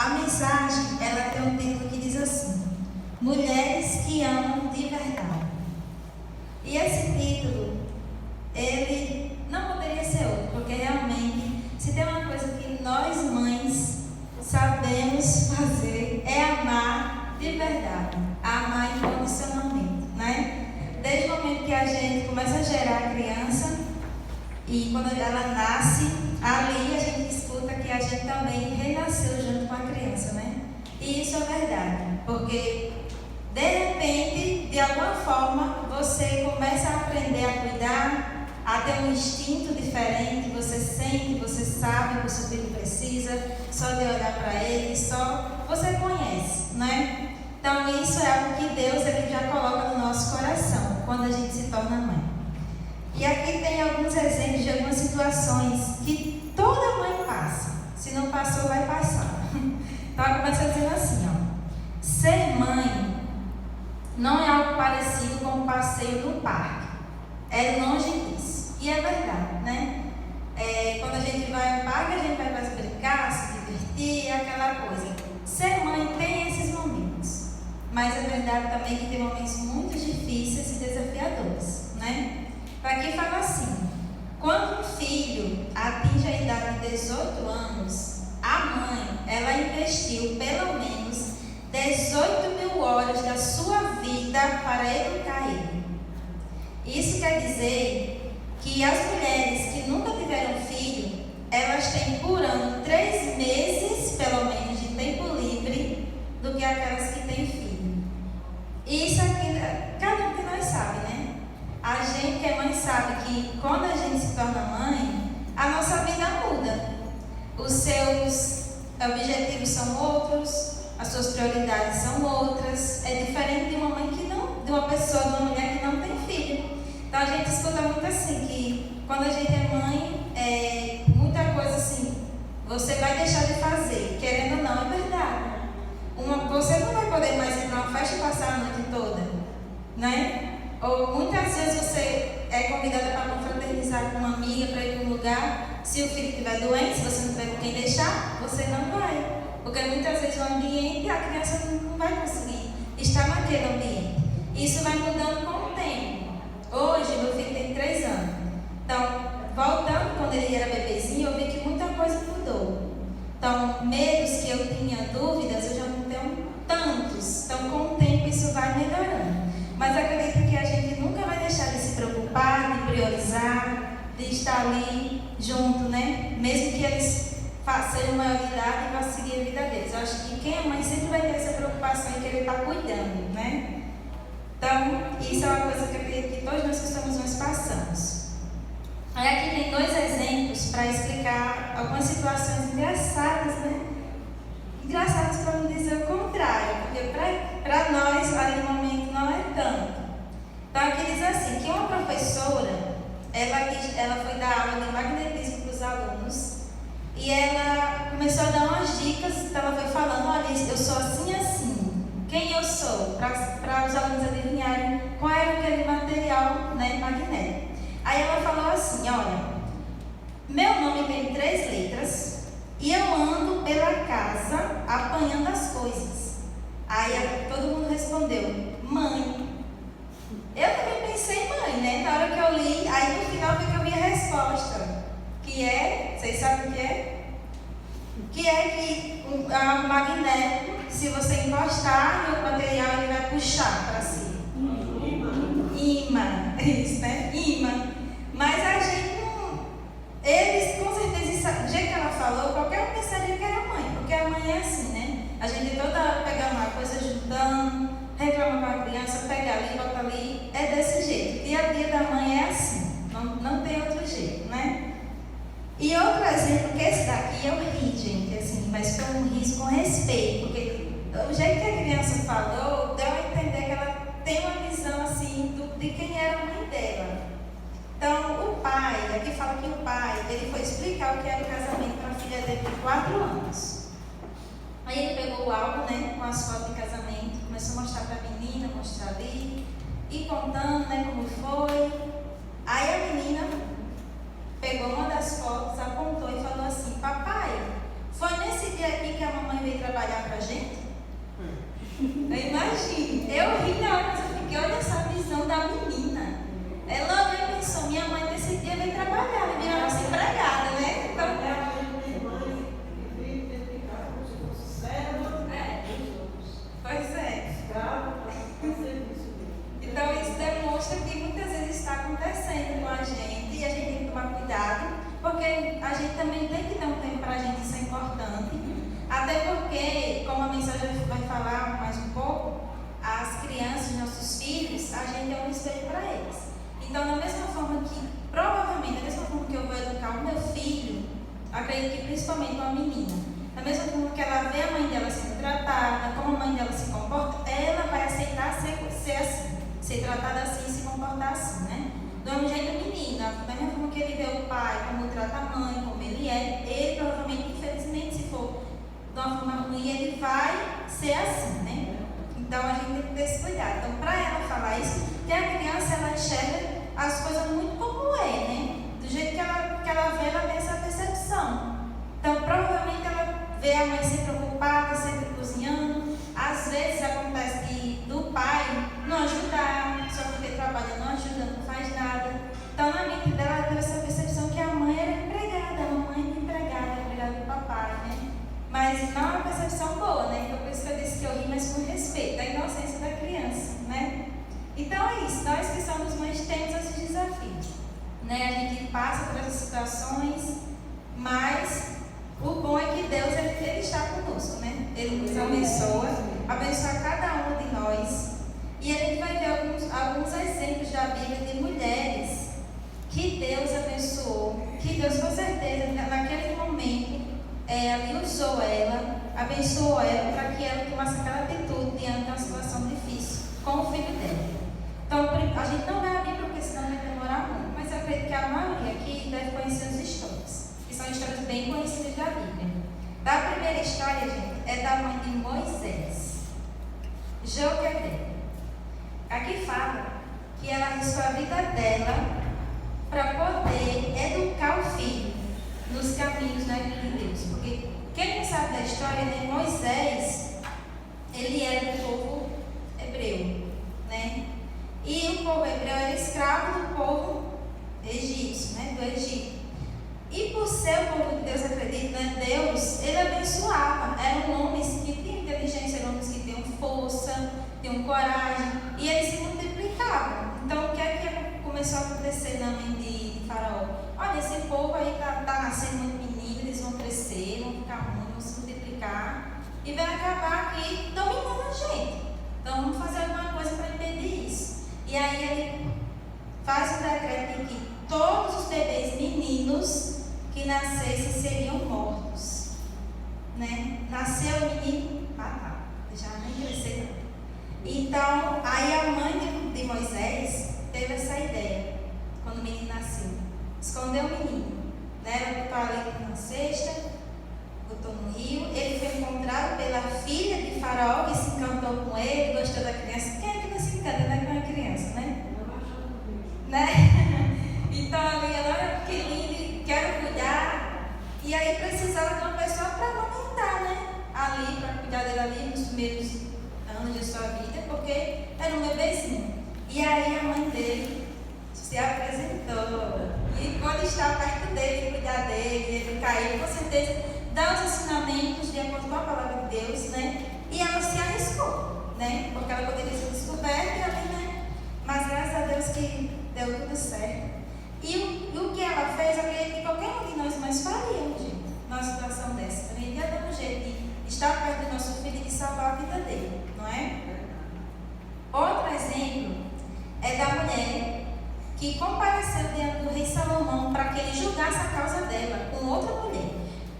A mensagem, ela tem um título que diz assim: Mulheres que amam de verdade. E esse título, ele não poderia ser outro, porque realmente, se tem uma coisa que nós mães sabemos fazer, é amar de verdade, amar incondicionalmente, né? Desde o momento que a gente começa a gerar a criança, e quando ela nasce, ali a gente escuta que a gente também renasceu junto com a criança, né? E isso é verdade, porque de repente, de alguma forma, você começa a aprender a cuidar, a ter um instinto diferente, você sente, você sabe que o seu filho precisa, só de olhar para ele, só você conhece, né? Então isso é algo que Deus ele já coloca no nosso coração, quando a gente se torna mãe. E aqui tem alguns exemplos de algumas situações que toda mãe passa. Se não passou, vai passar. Então ela começa dizendo assim, ó: ser mãe não é algo parecido com o passeio no parque. É longe disso. E é verdade, né? Quando a gente vai ao parque, a gente vai para brincar, se divertir, aquela coisa. Ser mãe tem esses momentos. Mas é verdade também que tem momentos muito difíceis e desafiadores, né? Aqui fala assim: quando um filho atinge a idade de 18 anos, a mãe, ela investiu pelo menos 18.000 horas da sua vida para educar ele. Isso quer dizer que as mulheres que nunca tiveram filho, elas têm por ano 3 meses, pelo menos, de tempo livre do que aquelas que têm filho. Isso aqui, cada um que nós sabe, né? A gente que é mãe sabe que quando a gente se torna mãe, a nossa vida muda. Os seus objetivos são outros, as suas prioridades são outras. É diferente de uma mãe que não, de uma pessoa, de uma mulher que não tem filho. Então a gente escuta muito assim, que quando a gente é mãe, muita coisa assim, você vai deixar de fazer, querendo ou não, é verdade. Você não vai poder mais ir para uma festa e passar a noite toda, né? Ou muitas vezes você é convidada para confraternizar com uma amiga, para ir para um lugar. Se o filho estiver doente, se você não tiver com quem deixar, você não vai. Porque muitas vezes o ambiente, a criança não vai conseguir estar naquele ambiente. Isso vai mudando com o tempo. Hoje, meu filho tem 3 anos. Então, voltando quando ele era bebezinho, eu vi que muita coisa mudou. Então, medos que eu tinha, dúvidas, eu já não tenho tantos. Então, com o tempo, isso vai melhorando. Mas acredito que a gente nunca vai deixar de se preocupar, de priorizar, de estar ali junto, né? Mesmo que eles sejam maior de idade e vão seguir a vida deles. Eu acho que quem é mãe sempre vai ter essa preocupação em querer estar cuidando, né? Então, isso é uma coisa que eu acredito que todos nós que somos mães passamos. Aí aqui tem 2 exemplos para explicar algumas situações engraçadas, né? Engraçadas para não dizer o contrário, porque para nós, ali no momento, não é tanto. Então aqui diz assim, que uma professora, ela foi dar aula de magnetismo para os alunos, e ela começou a dar umas dicas, então ela foi falando: olha, eu sou assim assim, quem eu sou, para os alunos adivinharem qual era aquele material, né, magnético. Aí ela falou assim: olha, meu nome tem 3 letras, e eu ando pela casa apanhando as coisas. Aí todo mundo respondeu: mãe. Eu também pensei em mãe, né? Na hora que eu li, aí no final foi que eu vi a resposta. Que é, vocês sabem o que é? Que é que o magnético, se você encostar no material, ele vai puxar para si. Imã. Isso, né? Imã. Mas a gente não... Eles, com certeza, do jeito que ela falou, qualquer um pensaria que era mãe. Porque a mãe é assim, né? A gente toda hora pega uma coisa, juntando, reclama com a criança, pega ali, bota ali. É desse jeito. E a dia da mãe é assim. Não tem outro jeito, né? E outro exemplo, que esse daqui eu ri, gente, assim, mas foi um riso com respeito. Porque o jeito que a criança falou, deu a entender que ela tem uma visão, assim, de quem era a mãe dela. Então, o pai, aqui fala que o pai, ele foi explicar o que era o casamento para a filha dele de 4 anos. Aí ele pegou o álbum, né, com as fotos de casamento, começou a mostrar para a menina, mostrar ali, e contando, né, como foi. Aí a menina pegou uma das fotos, apontou e falou assim: papai, Foi nesse dia aqui que a mamãe veio trabalhar pra gente? Eu imagino. Eu ri na hora, mas eu fiquei, olha essa visão da menina. Ela olhou e pensou, minha mãe nesse dia veio trabalhar, ela virou nossa empregada, né? Então, pois é. Então isso demonstra que muitas vezes está acontecendo com a gente e a gente tem que tomar cuidado, porque a gente também tem que dar um tempo para a gente, isso é importante. Até porque, como a mensagem vai falar mais um pouco, as crianças, nossos filhos, a gente é um espelho para eles. Então, da mesma forma que, provavelmente, da mesma forma que eu vou educar o meu filho, acredito que principalmente uma menina, da mesma forma que ela vê a mãe dela sendo tratada, como a mãe dela se comporta, ela vai aceitar ser assim, ser tratada assim e se comportar assim, né? Do mesmo jeito, menina, da mesma forma que ele vê o pai, como trata a mãe, como ele é, ele provavelmente, infelizmente, se for de uma forma ruim, ele vai ser assim, né? Então a gente tem que ter esse cuidado. Então, para ela falar isso, que a criança ela enxerga as coisas muito como é, né? Do jeito que ela vê, ela tem essa percepção. Então, provavelmente ela vê a mãe sempre preocupada, sempre cozinhando. Às vezes acontece que do pai não ajudar, só porque trabalha não ajuda, não faz nada. Então, na mente dela, ela teve essa percepção que a mãe era empregada, a mamãe empregada do papai, né? Mas não é uma percepção boa, né? Então, por isso que eu disse que eu ri, mas com respeito, da inocência da criança, né? Então é isso, nós que somos mães temos esses desafios, né? A gente passa por essas situações, mas o bom é que Deus ele está conosco, né? Ele nos abençoa cada uma de nós. E a gente vai ver alguns exemplos da Bíblia de mulheres que Deus abençoou, que Deus com certeza naquele momento ele usou ela, abençoou ela para que ela tomasse aquela atitude diante de uma situação difícil com o filho dela. Então, a gente não vai abrir porque senão vai demorar muito, mas eu acredito que a maioria aqui deve conhecer as histórias, que são histórias bem conhecidas da Bíblia. Da primeira história, gente, é da mãe de Moisés, Joquebede. Aqui fala que ela arriscou a vida dela para poder educar o filho nos caminhos da vida de Deus. Porque quem não sabe da história, né, Moisés, ele era do povo hebreu, né? E o povo hebreu era escravo do povo egípcio, né, do Egito. E por ser o povo de Deus, acredita, né, Deus, ele abençoava. Eram homens que tinham inteligência, eram homens que tinham força, tinham coragem, e eles se multiplicavam. Então, o que é que começou a acontecer na mente de Faraó? Olha, esse povo aí está nascendo muito menino, eles vão crescer, vão ficar muitos, vão se multiplicar, e vai acabar aqui dominando a gente. Então, vamos fazer alguma coisa para impedir isso. E aí ele faz um decreto em que todos os bebês meninos que nascessem seriam mortos, né? Nasceu o menino, matar, já nem cresceu. Então, aí a mãe de Moisés teve essa ideia, quando o menino nasceu, escondeu o menino, né? Botou ali na cesta, botou no rio. Ele foi encontrado pela filha de Faraó, que se encantou com ele, gostou da criança. Quem é que não se encanta, né, com uma criança, né? Então ali ela era pequenina, quero cuidar, e aí precisava de uma pessoa para amamentar, né? Ali, para cuidar dele ali nos primeiros anos de sua vida, porque era um bebezinho. E aí a mãe dele se apresentou, e quando estava perto dele, cuidar dele, ele caiu, com certeza dá os ensinamentos de acordo com a palavra de Deus, né? E ela se arriscou, né? Porque ela poderia ser descoberta ali, né? Mas graças a Deus que deu tudo certo. E o que ela fez, eu acredito que qualquer um de nós mais faríamos, gente, numa situação dessa. A gente ia dar um jeito de estar perto do nosso filho e de salvar a vida dele, não é? Outro exemplo é da mulher que compareceu diante do rei Salomão para que ele julgasse a causa dela com outra mulher.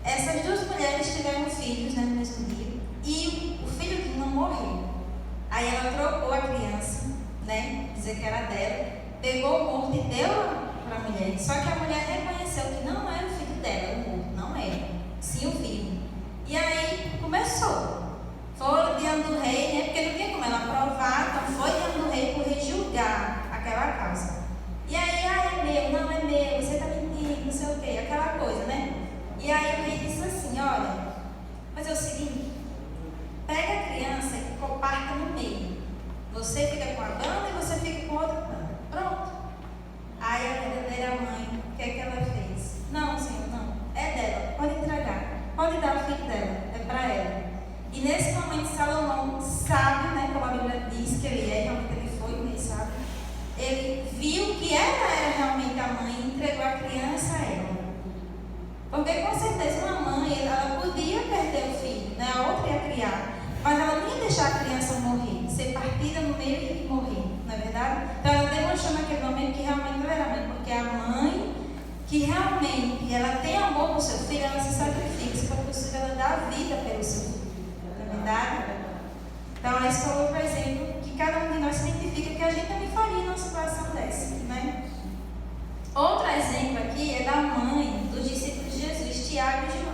Essas duas mulheres tiveram filhos, né, no mesmo dia, e o filho de uma morreu. Aí ela trocou a criança, né, dizer que era dela, pegou o morto e deu para a mulher. Só que a mulher reconheceu que não era o filho dela, o morto, não era, sim o filho. E aí começou. Foram diante do rei, né, porque não tinha como ela provar, então foi diante do rei para o rei julgar aquela causa. E aí, é meu, não é meu, você está mentindo, não sei o quê, aquela coisa, né? E aí o rei disse assim, olha, Você fica com a banda e você fica com outra banda. Pronto. Aí a verdadeira mãe, o que é que ela fez? Não, Senhor, não. É dela. Pode entregar. Pode dar o filho dela. É para ela. E nesse momento Salomão sabe, né, como a Bíblia diz que ele é, realmente ele foi, ele sabe. Ele viu que ela era realmente a mãe e entregou a criança a ela. Porque com certeza uma mãe, ela podia perder o filho, né, a outra ia criar, mas ela não ia deixar a criança morrer, ser partida no meio e morrer, não é verdade? Então ela demonstrou naquele momento que realmente ela era mãe, porque a mãe que realmente ela tem amor por seu filho, ela se sacrifica, se for possível, ela dá a vida pelo seu filho. Verdade? Então, esse foi outro exemplo que cada um de nós se identifica, que a gente também faria numa situação dessa, né? Outro exemplo aqui é da mãe dos discípulos de Jesus, Tiago e João.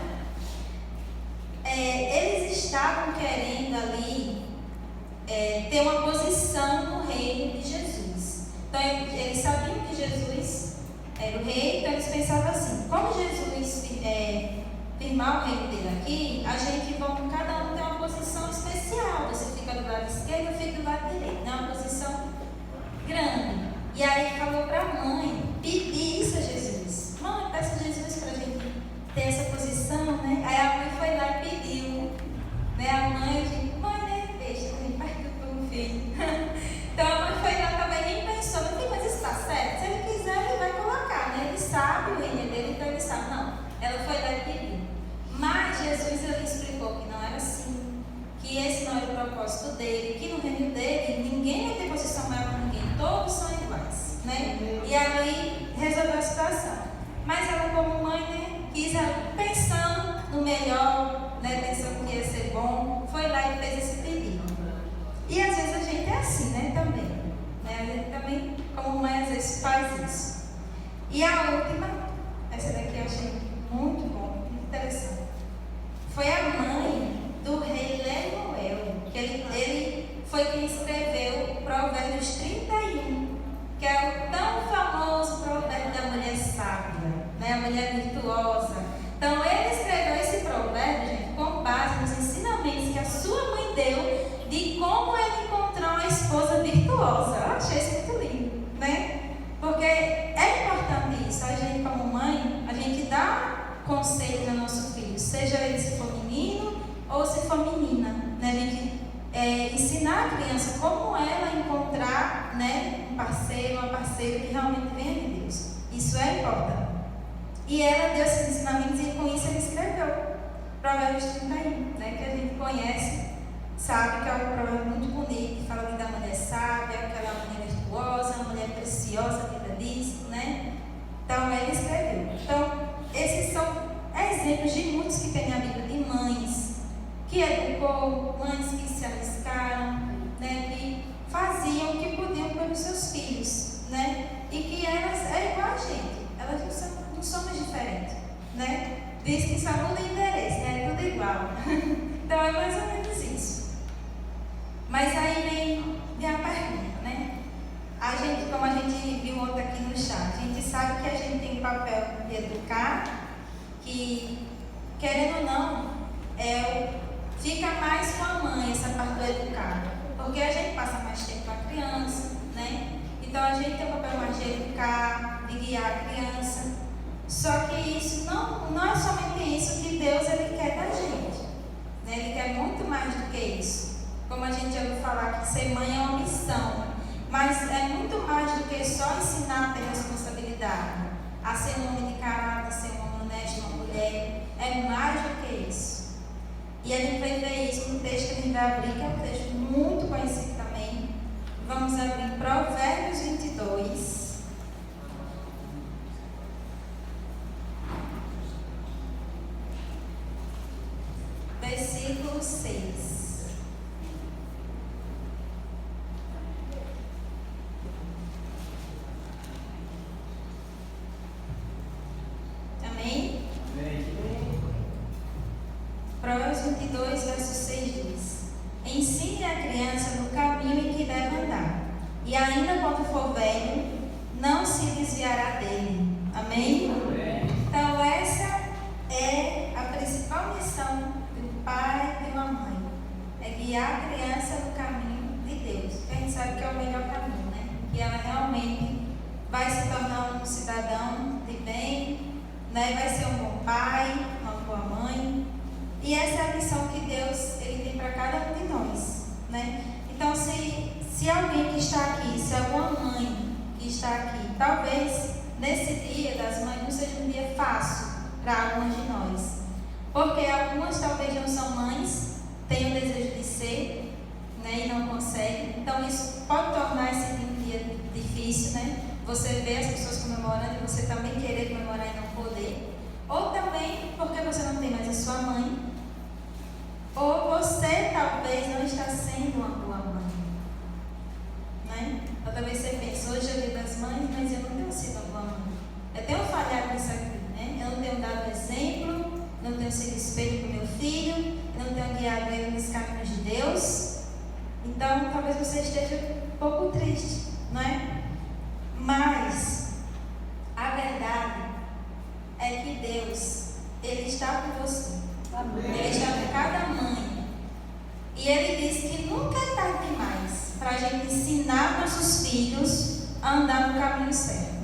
Eles estavam querendo ali ter uma posição no reino de Jesus. Então, eles sabiam que Jesus era o rei, então eles pensavam assim: como Jesus firmar o reino dele aqui, a gente cada um tem uma posição especial. Você fica do lado esquerdo, eu fico do lado direito. É uma posição grande. E aí falou para a mãe pedir isso a Jesus. Mãe, peça a Jesus para a gente ter essa posição, né? Aí a mãe foi lá e pediu. Né? A mãe disse: mãe, né? Deixa, a gente partiu para um filho. Então a mãe foi lá também, nem pensou, mas isso está certo? Se ele quiser, ele vai colocar, né? Ele sabe o reino dele, então ele sabe. Não, ela foi lá e pediu. Mas Jesus ele explicou que não era assim, que esse não era o propósito dele, que no reino dele ninguém vai ter posição maior que ninguém, todos são iguais, né? E ali resolveu a situação. Mas ela, como mãe, né, quis, pensando no melhor, né, pensando que ia ser bom, foi lá e fez esse pedido. E às vezes a gente é assim, né, também. Né? A gente também, como mãe, às vezes faz isso. E a última, essa daqui eu achei muito bom, muito interessante. Foi a mãe do rei Lemuel, que ele foi quem escreveu Provérbios 31, que é o tão famoso provérbio da mulher sábia, né, a mulher virtuosa. Então ele escreveu esse provérbio, gente, com base nos ensinamentos que a sua mãe deu de como ele encontrou uma esposa virtuosa. Eu achei isso muito lindo, né? Porque é importante isso, a gente como mãe, a gente dá conselhos ao nosso filho, seja ele se for menino ou se for menina, né? A gente ensinar a criança como ela encontrar, né, um parceiro, uma parceira que realmente venha de Deus. Isso é importante. E ela deu esses ensinamentos e com isso ele escreveu Provérbios 31, né, que a gente conhece, sabe que é um provérbio muito bonito, que fala da mulher sábia, aquela mulher virtuosa, uma mulher preciosa, a Bíblia diz, né? Então ele escreveu. Então, esses são exemplos de muitos que tem na Bíblia, de mães que educou, mães que se arriscaram, né, que faziam o que podiam pelos seus filhos, né, e que elas é igual a gente, elas não somos diferentes, né, diz que só muda endereço, né, é tudo igual. Então é mais ou menos isso. Mas aí vem a pergunta, né? A gente, como a gente viu ontem aqui no chat, a gente sabe que a gente tem o papel de educar, que, querendo ou não, fica mais com a mãe essa parte do educar, porque a gente passa mais tempo com a criança, né? Então a gente tem o papel mais de educar, de guiar a criança. Só que isso não é somente isso que Deus ele quer da gente, né? Ele quer muito mais do que isso. Como a gente já ouviu falar que ser mãe é uma missão, mas é muito mais do que só ensinar a ter responsabilidade, a ser um homem de caráter, ser um homem honesto, uma mulher. É mais do que isso. E a gente vai ver isso no texto que a gente vai abrir, que é um texto muito conhecido também. Vamos abrir Provérbios 22. Versículo 6. Amém? Provérbios 22, verso 6 diz: ensine a criança no caminho em que deve andar, e ainda quando for velho, não se desviará dele. Amém? Então essa é a principal missão de um pai e de uma mãe, é guiar a criança no caminho de Deus, que a gente sabe que é o melhor caminho, né? Que ela realmente vai se tornar um cidadão de bem, né? Vai ser um bom pai, uma boa mãe. E essa é a missão que Deus ele tem para cada um de nós, né? Então, se alguém que está aqui, se alguma mãe que está aqui, talvez nesse dia das mães não seja um dia fácil para algumas de nós, porque algumas talvez não são mães, têm o desejo de ser, né, e não conseguem. Então isso pode tornar esse dia difícil, né? Você vê as pessoas comemorando e você também querer comemorar e não poder, ou também porque você não tem mais a sua mãe, ou você talvez não está sendo uma boa mãe, né? Ou talvez você pense, hoje é o dia das mães, mas eu não tenho sido uma boa mãe, eu tenho falhado nisso aqui, né? Eu não tenho dado exemplo, não tenho sido espelho para o meu filho, eu não tenho guiado ele nos caminhos de Deus. Então talvez você esteja um pouco triste, não é? Mas a verdade é que Deus, Ele está com você. Amém. Ele está com cada mãe. E Ele diz que nunca é tarde demais para a gente ensinar nossos filhos a andar no caminho certo.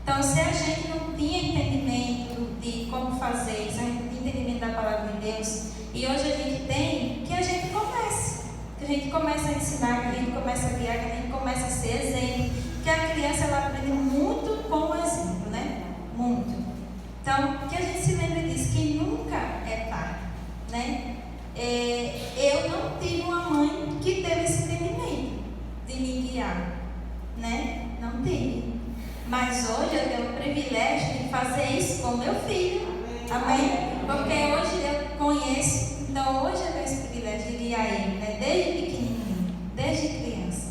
Então, se a gente não tinha entendimento de como fazer, se a gente não tinha entendimento da palavra de Deus, e hoje a gente tem, que a gente comece. Que a gente comece a ensinar, que a gente comece a guiar, que a gente comece a ser exemplo. Que a criança ela aprende muito com o exemplo, né? Muito. Então, que a gente se lembre disso, que nunca é tarde, né? Eu não tive uma mãe que teve esse entendimento de me guiar, né? Não tive. Mas hoje eu tenho o privilégio de fazer isso com meu filho. Amém? Porque hoje eu conheço, então hoje eu tenho esse privilégio de guiar ele, né? Desde pequenininho, desde criança.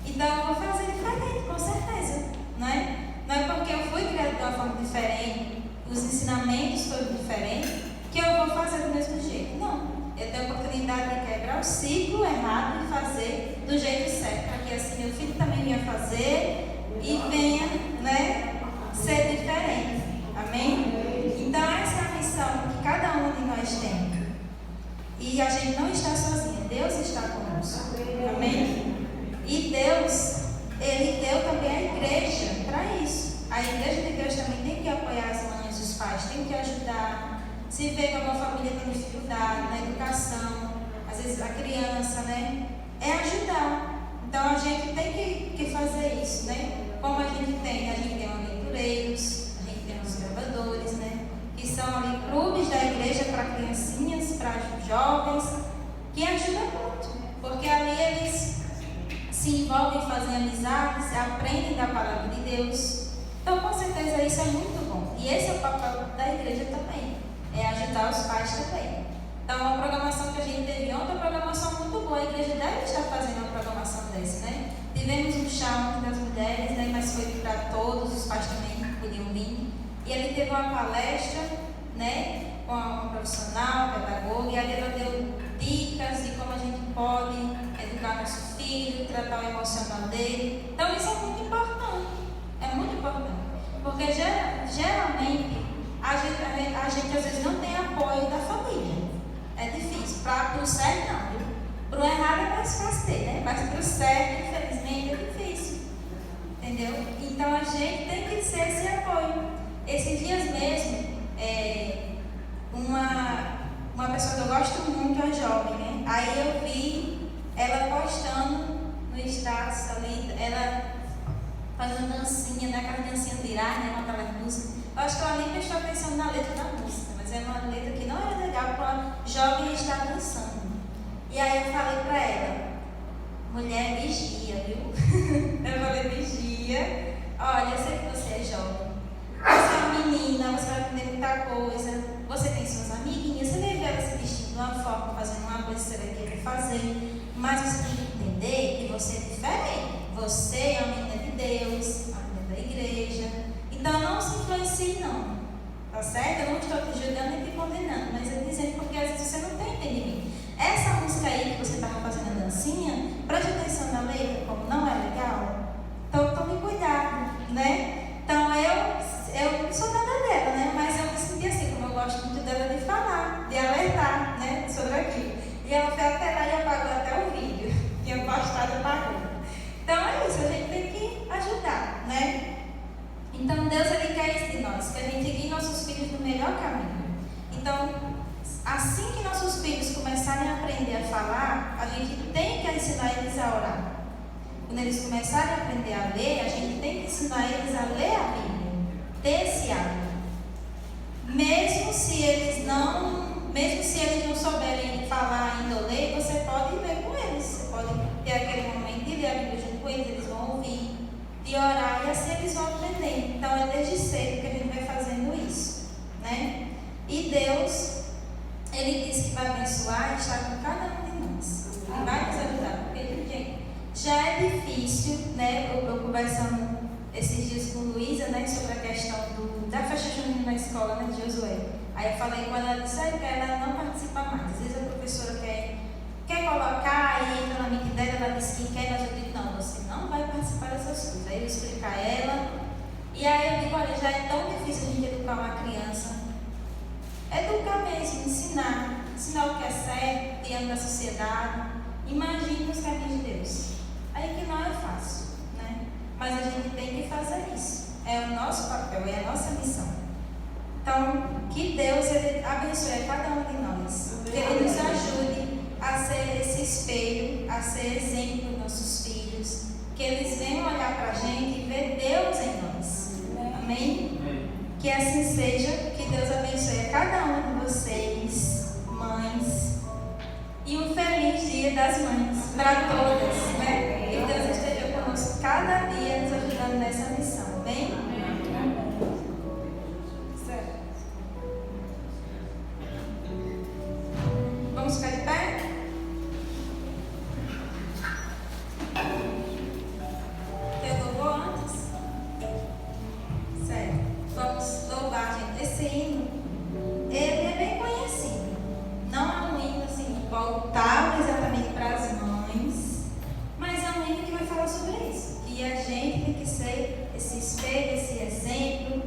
Então eu vou fazer diferente, com certeza, não é? Não é porque eu fui criada de uma forma diferente, os ensinamentos foram diferentes, que eu vou fazer do mesmo jeito. Não. Eu tenho a oportunidade de quebrar o ciclo errado e fazer do jeito certo, para que assim meu filho também venha fazer e venha, né, ser diferente. Amém? Então essa é a missão que cada um de nós tem. E a gente não está sozinho, Deus está conosco. Amém? E Deus, Ele deu também a igreja para isso. A igreja de Deus também tem que apoiar as mães, os pais, tem que ajudar. Se vê que alguma família tem dificuldade na educação, às vezes a criança, né? É ajudar. Então a gente tem que fazer isso, né? Como a gente tem aventureiros, a gente tem os gravadores, né? Que são ali clubes da igreja para criancinhas, para jovens, que ajudam muito, porque ali eles se envolvem, fazem amizades, aprendem da palavra de Deus. Então, com certeza, isso é muito bom. E esse é o papel da igreja também, é ajudar os pais também. Então, a programação que a gente teve ontem é uma programação muito boa. A igreja deve estar fazendo uma programação dessa, né? Tivemos um chá ontem das mulheres, né? Mas foi para todos, os pais também podiam vir. E ali teve uma palestra, né? Com uma profissional, pedagoga, e ali ela deu dicas de como a gente pode educar nosso filho, tratar o emocional dele. Então isso é muito importante, porque geralmente a gente às vezes não tem apoio da família, é difícil, para o certo não, para o errado é mais fácil ter, né? Mas para o certo, infelizmente, é difícil, entendeu? Então a gente tem que ser esse apoio. Esses dias mesmo, uma pessoa que eu gosto muito, é jovem, né? Aí eu vi ela postando no status ali, ela fazendo dancinha, daquela dancinha de Irá, né? Com aquela música. Eu acho que ela nem prestou atenção na letra da música, mas era uma letra que não era legal para uma jovem estar dançando. E aí eu falei para ela, mulher, vigia, viu? Eu falei, vigia. Olha, eu sei que você é jovem. Você é uma menina, você vai aprender muita coisa. Você tem suas amiguinhas, você vai ver ela se vestindo de uma forma, fazendo uma coisa que você vai querer fazer. Mas você tem que entender que você é diferente. Você é uma menina de Deus, uma menina da igreja. Então não se influencie, não. Tá certo? Eu não estou te julgando nem te condenando, mas eu dizendo porque às vezes você não tem entendimento. Essa música aí que você estava fazendo a dancinha, preste atenção na letra, como não é legal. Então tome cuidado, né? Então eu não sou nada dela, né? Mas eu me senti assim, como eu gosto muito dela de falar, de alertar, né? Sobre aquilo. E ela foi até lá e apagou até o vídeo. Tinha postado nós, que a gente guie nossos filhos no melhor caminho. Então, assim que nossos filhos começarem a aprender a falar, a gente tem que ensinar eles a orar. Quando eles começarem a aprender a ler, a gente tem que ensinar eles a ler a Bíblia, ter esse hábito. Mesmo se eles não souberem falar ainda ou ler, você pode ler com eles. Você pode ter aquele momento de ler a Bíblia junto com eles vão ouvir, de orar, e assim eles vão aprender. Então é desde cedo que a gente vai fazendo isso, né? E Deus, Ele disse que vai abençoar e estar com cada um de nós. E vai nos ajudar, porque, gente, já é difícil, né? Eu conversando esses dias com Luísa, né, sobre a questão da festa junina na escola, né, de Josué. Aí eu falei com ela, disse que ela não participa mais. Às vezes a professora quer colocar e entra na mente dela, ela diz que quer, mas eu digo, não, você não vai participar dessas coisas. Aí eu explico a ela. E aí eu digo, olha, já é tão difícil a gente educar uma criança. Educar mesmo, ensinar o que é certo diante da sociedade. Imagine os caminhos de Deus. Aí que não é fácil, né? Mas a gente tem que fazer isso. É o nosso papel, é a nossa missão. Então, que Deus Ele abençoe a cada um de nós. Que Ele nos ajude a ser esse espelho, a ser exemplo dos nossos filhos. Que eles venham olhar para a gente e ver Deus em nós. Amém? Que assim seja. Que Deus abençoe a cada uma de vocês, mães. E um feliz Dia das Mães para todas, né? Que Deus esteja conosco cada dia, nos ajudando nessa missão. Amém? Certo. Vamos ficar de pé? Tem louvor antes? Certo. Vamos louvar, gente. Esse hino, ele é bem conhecido. Não é um hino assim, voltado exatamente para as mães, mas é um hino que vai falar sobre isso. Que a gente tem que ser esse espelho, esse exemplo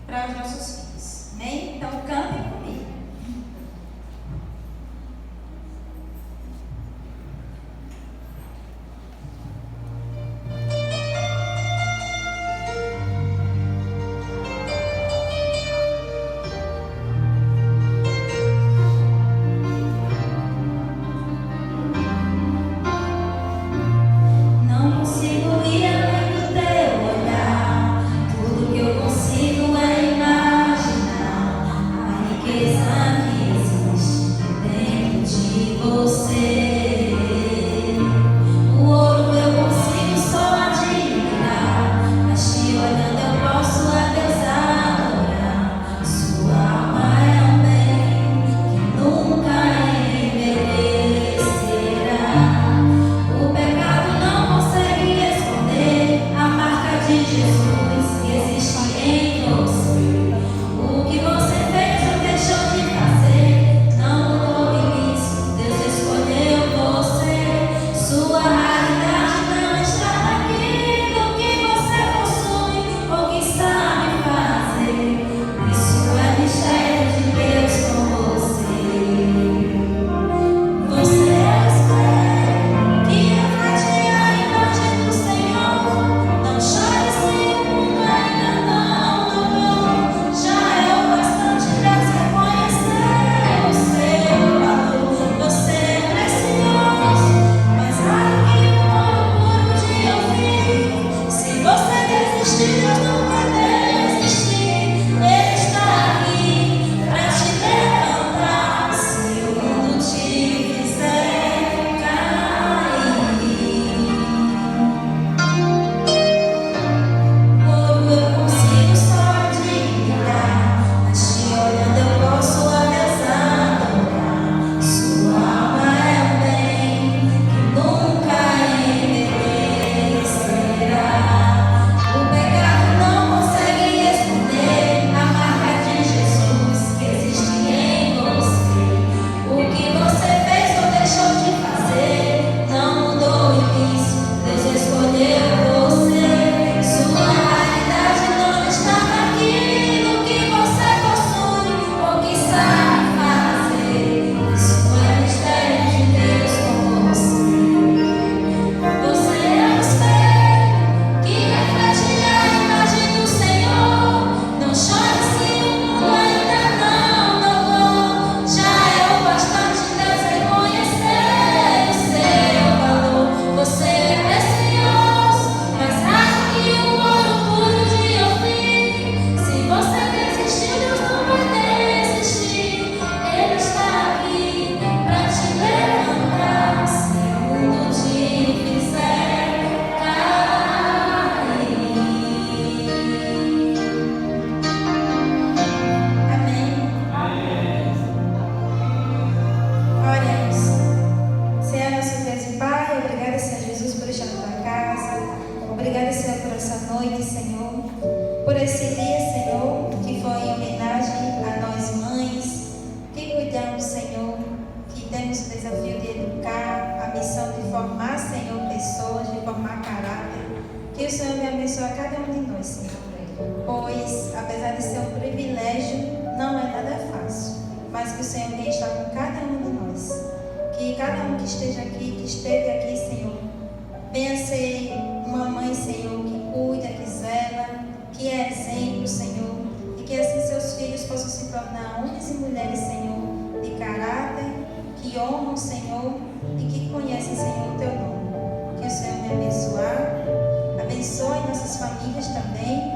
para os nossos filhos. Amém? Então cantem comigo. Não consigo ir além do teu olhar. Tudo que eu consigo é imaginar a riqueza que existe dentro de você. O ouro eu consigo só admirar, mas te olhando eu posso a Deus adorar. Sua alma é um bem que nunca envelhecerá. O pecado não consegue esconder a marca de Jesus que existe em você. O que você fez ou deixou de fazer não mudou isso. Deus escolheu noite, Senhor, por esse dia, Senhor, que foi em homenagem a nós mães, que cuidamos, Senhor, que temos o desafio de educar, a missão de formar, Senhor, pessoas, de formar caráter. Que o Senhor me abençoe a cada um de nós, Senhor. Pois, apesar de ser um privilégio, não é nada fácil. Mas que o Senhor venha estar com cada um de nós. Que cada um que esteja aqui, que esteve aqui, Senhor, venha ser uma mãe, Senhor, que cuida, que zela, que é exemplo, Senhor. E que assim seus filhos possam se tornar homens e mulheres, Senhor, de caráter, que honram, Senhor, e que conhecem, Senhor, o Teu nome. Que o Senhor me abençoe nossas famílias também.